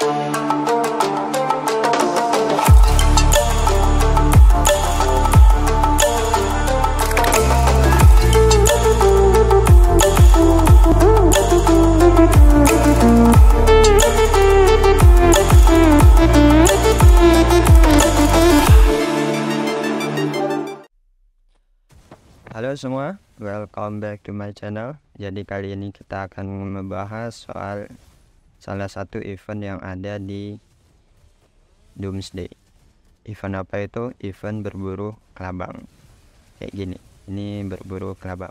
Halo semua, welcome back to my channel. Jadi kali ini kita akan membahas soal salah satu event yang ada di Doomsday. Event apa itu? Event berburu kelabang. Kayak gini, ini berburu kelabang.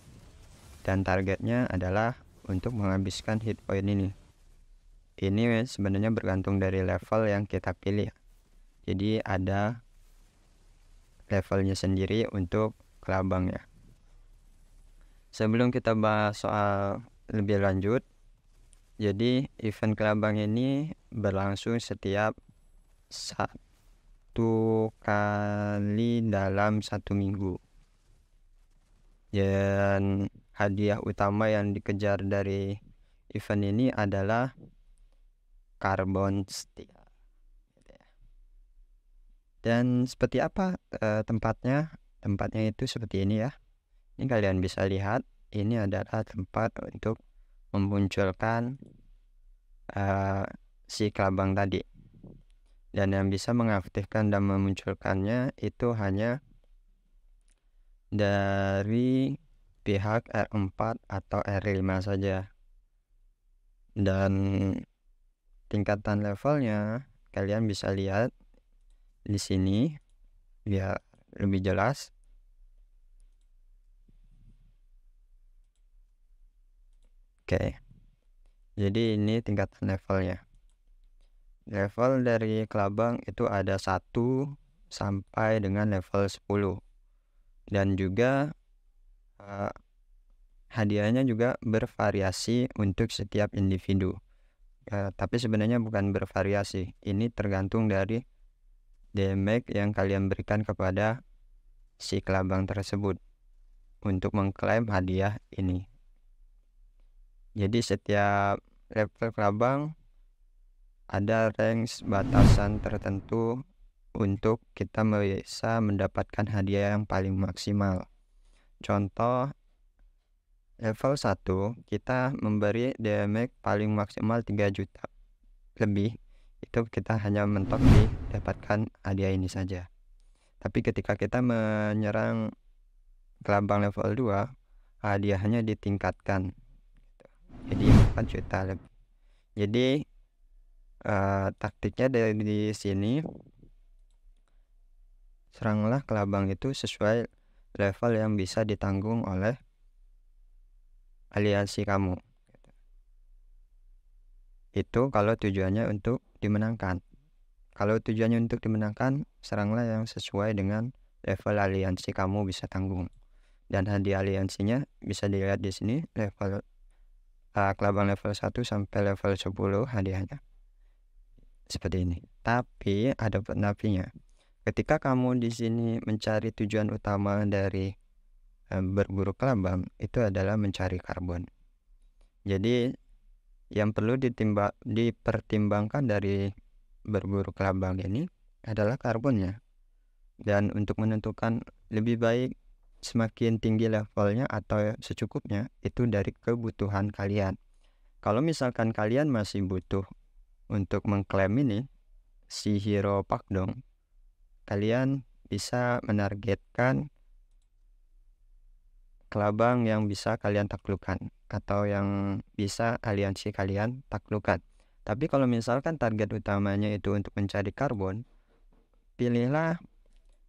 Dan targetnya adalah untuk menghabiskan hit point ini. Ini sebenarnya bergantung dari level yang kita pilih. Jadi ada levelnya sendiri untuk kelabangnya. Sebelum kita bahas soal lebih lanjut, jadi event kelabang ini berlangsung setiap 1 kali dalam 1 minggu. Dan hadiah utama yang dikejar dari event ini adalah carbon steel. Dan seperti apa tempatnya? Tempatnya itu seperti ini ya. Ini kalian bisa lihat, ini adalah tempat untuk memunculkan si kelabang tadi. Dan yang bisa mengaktifkan dan memunculkannya itu hanya dari pihak R4 atau R5 saja. Dan tingkatan levelnya kalian bisa lihat di sini biar lebih jelas. Oke, jadi ini tingkatan levelnya. Level dari kelabang itu ada 1 sampai dengan level 10. Dan juga hadiahnya juga bervariasi untuk setiap individu. Tapi sebenarnya bukan bervariasi, ini tergantung dari damage yang kalian berikan kepada si kelabang tersebut untuk mengklaim hadiah ini. Jadi setiap level kelabang ada range batasan tertentu untuk kita bisa mendapatkan hadiah yang paling maksimal. Contoh, level 1 kita memberi damage paling maksimal 3 juta lebih, itu kita hanya mentok dapatkan hadiah ini saja. Tapi ketika kita menyerang kelabang level 2, hadiahnya ditingkatkan, jadi 4 juta lebih. Jadi taktiknya dari sini, seranglah kelabang itu sesuai level yang bisa ditanggung oleh aliansi kamu. Itu kalau tujuannya untuk dimenangkan. Kalau tujuannya untuk dimenangkan, seranglah yang sesuai dengan level aliansi kamu bisa tanggung. Dan hadiah aliansinya bisa dilihat di sini, level kelabang level 1 sampai level 10 hadiahnya seperti ini. Tapi ada penapinya. Ketika kamu di sini mencari tujuan utama dari berburu kelabang, itu adalah mencari karbon. Jadi yang perlu dipertimbangkan dari berburu kelabang ini adalah karbonnya. Dan untuk menentukan lebih baik semakin tinggi levelnya atau secukupnya, itu dari kebutuhan kalian. Kalau misalkan kalian masih butuh untuk mengklaim ini si hero Pakdong, kalian bisa menargetkan kelabang yang bisa kalian taklukkan atau yang bisa aliansi kalian taklukkan. Tapi kalau misalkan target utamanya itu untuk mencari karbon, pilihlah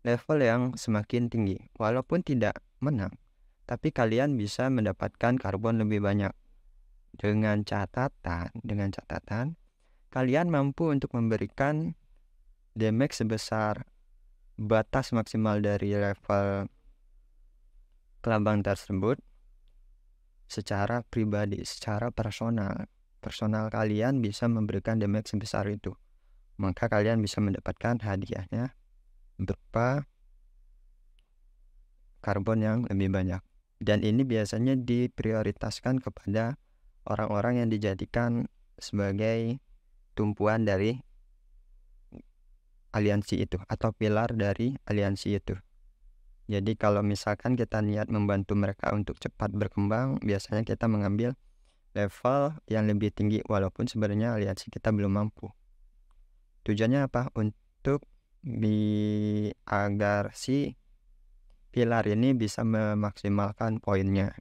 level yang semakin tinggi. Walaupun tidak menang, tapi kalian bisa mendapatkan karbon lebih banyak. Dengan catatan kalian mampu untuk memberikan damage sebesar batas maksimal dari level kelabang tersebut secara pribadi, secara personal kalian bisa memberikan damage sebesar itu. Maka kalian bisa mendapatkan hadiahnya berupa karbon yang lebih banyak. Dan ini biasanya diprioritaskan kepada orang-orang yang dijadikan sebagai tumpuan dari aliansi itu atau pilar dari aliansi itu. Jadi kalau misalkan kita niat membantu mereka untuk cepat berkembang, biasanya kita mengambil level yang lebih tinggi walaupun sebenarnya aliansi kita belum mampu. Tujuannya apa? Untuk agar si pilar ini bisa memaksimalkan poinnya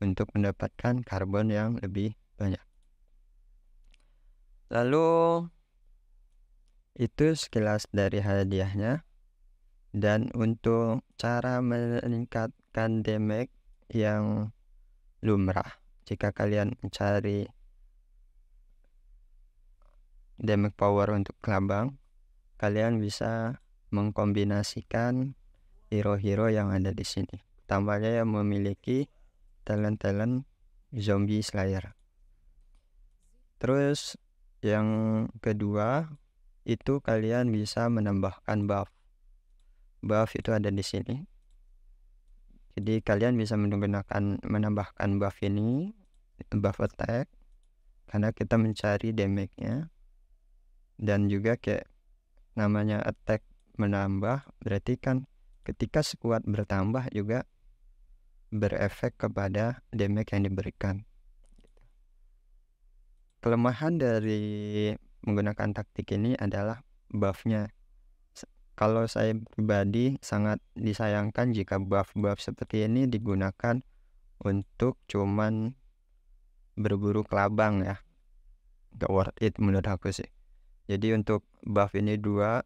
untuk mendapatkan karbon yang lebih banyak. Lalu itu sekilas dari hadiahnya. Dan untuk cara meningkatkan damage yang lumrah, jika kalian mencari damage power untuk kelabang, kalian bisa mengkombinasikan hero-hero yang ada di sini, tambahnya yang memiliki talent zombie slayer. Terus yang kedua itu kalian bisa menambahkan buff itu ada di sini. Jadi kalian bisa menambahkan buff ini, buff attack, karena kita mencari damage-nya. Dan juga kayak namanya attack menambah, berarti kan ketika sekuat bertambah juga berefek kepada damage yang diberikan. Kelemahan dari menggunakan taktik ini adalah buffnya. Kalau saya pribadi sangat disayangkan jika buff-buff seperti ini digunakan untuk cuman berburu kelabang ya. Gak worth it menurut aku sih. Jadi untuk buff ini 2,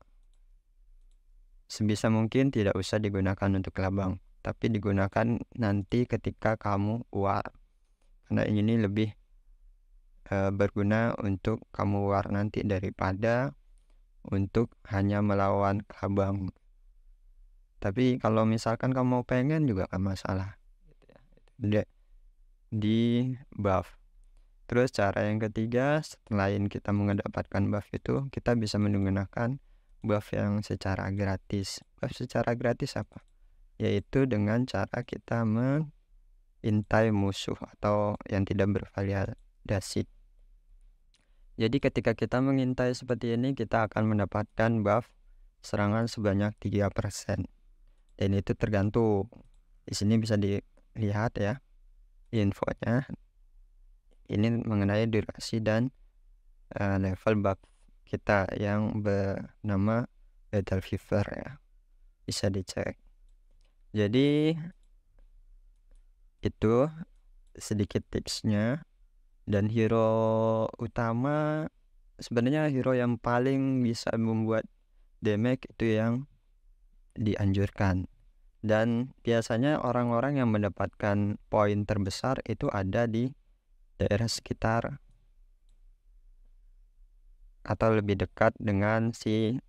sebisa mungkin tidak usah digunakan untuk kelabang, tapi digunakan nanti ketika kamu war. Karena ini lebih berguna untuk kamu war nanti daripada untuk hanya melawan kelabang. Tapi kalau misalkan kamu pengen juga kan masalah di buff. Terus cara yang ketiga, selain kita mendapatkan buff itu, kita bisa menggunakan buff yang secara gratis. Buff secara gratis apa? Yaitu dengan cara kita mengintai musuh atau yang tidak bervariasi. Jadi ketika kita mengintai seperti ini, kita akan mendapatkan buff serangan sebanyak 3%. Dan itu tergantung. Di sini bisa dilihat ya infonya. Ini mengenai durasi dan level buff kita yang bernama Lethal Fever ya. Bisa dicek. Jadi itu sedikit tipsnya. Dan hero utama, sebenarnya hero yang paling bisa membuat damage itu yang dianjurkan. Dan biasanya orang-orang yang mendapatkan poin terbesar itu ada di daerah sekitar atau lebih dekat dengan si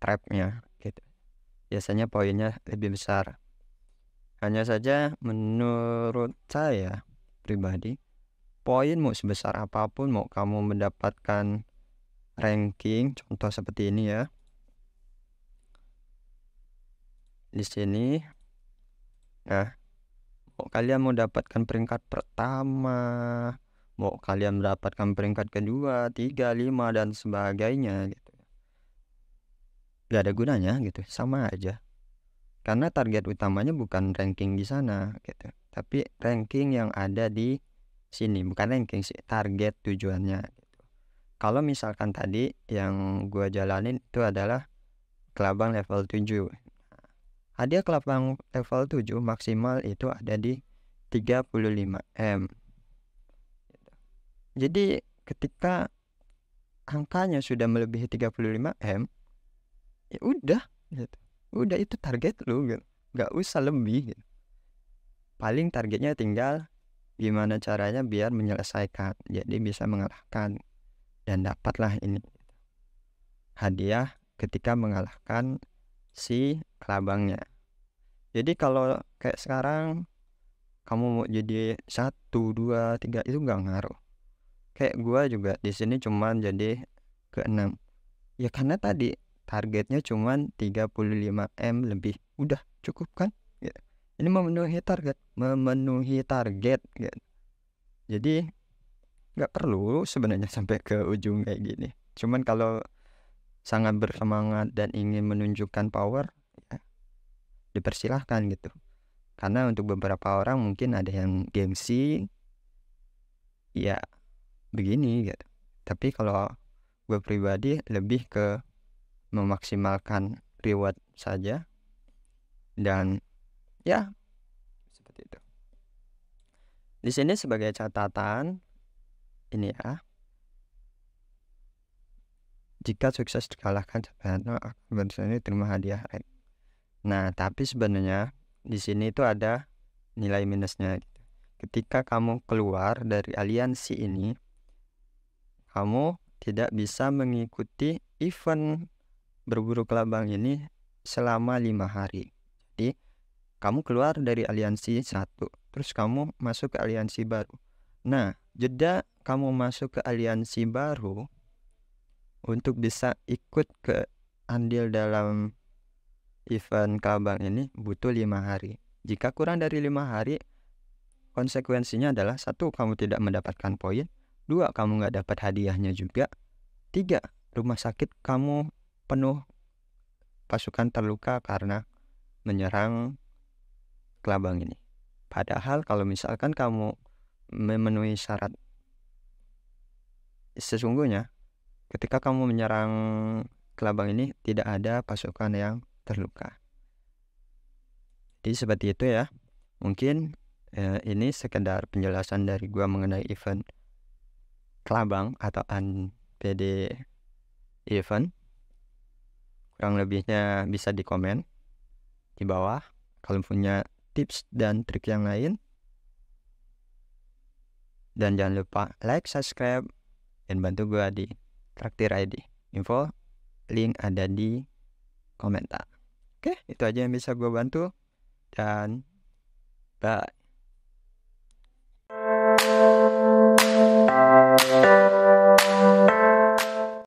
trapnya gitu. Biasanya poinnya lebih besar. Hanya saja menurut saya pribadi, poin mau sebesar apapun, mau kamu mendapatkan ranking, contoh seperti ini ya. Di sini, nah, mau kalian mau dapatkan peringkat pertama, mau kalian mendapatkan peringkat kedua, 3, 5 dan sebagainya gitu, gak ada gunanya gitu, sama aja. Karena target utamanya bukan ranking di sana gitu, tapi ranking yang ada di sini, bukan ranking sih, target tujuannya gitu. Kalau misalkan tadi yang gua jalanin itu adalah kelabang level 7. Hadiah kelabang level 7 maksimal itu ada di 35M. Jadi ketika angkanya sudah melebihi 35M, ya udah gitu. Udah itu target lu gitu. Gak usah lebih gitu. Paling targetnya tinggal gimana caranya biar menyelesaikan, jadi bisa mengalahkan dan dapatlah ini hadiah ketika mengalahkan si kelabangnya. Jadi kalau kayak sekarang kamu mau jadi 1, 2, 3 itu gak ngaruh. Kayak gua juga di sini cuman jadi ke-6. Ya karena tadi targetnya cuman 35M lebih. Udah cukup kan? Ya. Ini memenuhi target gitu. Jadi nggak perlu sebenarnya sampai ke ujung kayak gini. Cuman kalau sangat bersemangat dan ingin menunjukkan power, ya dipersilahkan gitu. Karena untuk beberapa orang mungkin ada yang gengsi, ya begini gitu. Tapi kalau gue pribadi lebih ke memaksimalkan reward saja, dan ya seperti itu. Di sini sebagai catatan ini ya, jika sukses dikalahkan sebenarnya akan terima hadiah. Nah, tapi sebenarnya di sini itu ada nilai minusnya gitu. Ketika kamu keluar dari aliansi ini, kamu tidak bisa mengikuti event berburu kelabang ini selama 5 hari. Jadi kamu keluar dari aliansi satu, terus kamu masuk ke aliansi baru. Nah, jeda kamu masuk ke aliansi baru untuk bisa ikut ke andil dalam event kelabang ini butuh 5 hari. Jika kurang dari 5 hari, konsekuensinya adalah 1, kamu tidak mendapatkan poin, 2, kamu nggak dapat hadiahnya juga, 3, rumah sakit kamu penuh pasukan terluka karena menyerang kelabang ini. Padahal kalau misalkan kamu memenuhi syarat, sesungguhnya ketika kamu menyerang kelabang ini tidak ada pasukan yang terluka. Jadi seperti itu ya. Mungkin ini sekedar penjelasan dari gua mengenai event kelabang atau NPD event. Kurang lebihnya bisa di komen di bawah kalau punya tips dan trik yang lain. Dan jangan lupa like, subscribe, dan bantu gua di Traktir ID. Info link ada di komentar. Oke, itu aja yang bisa gua bantu. Dan bye.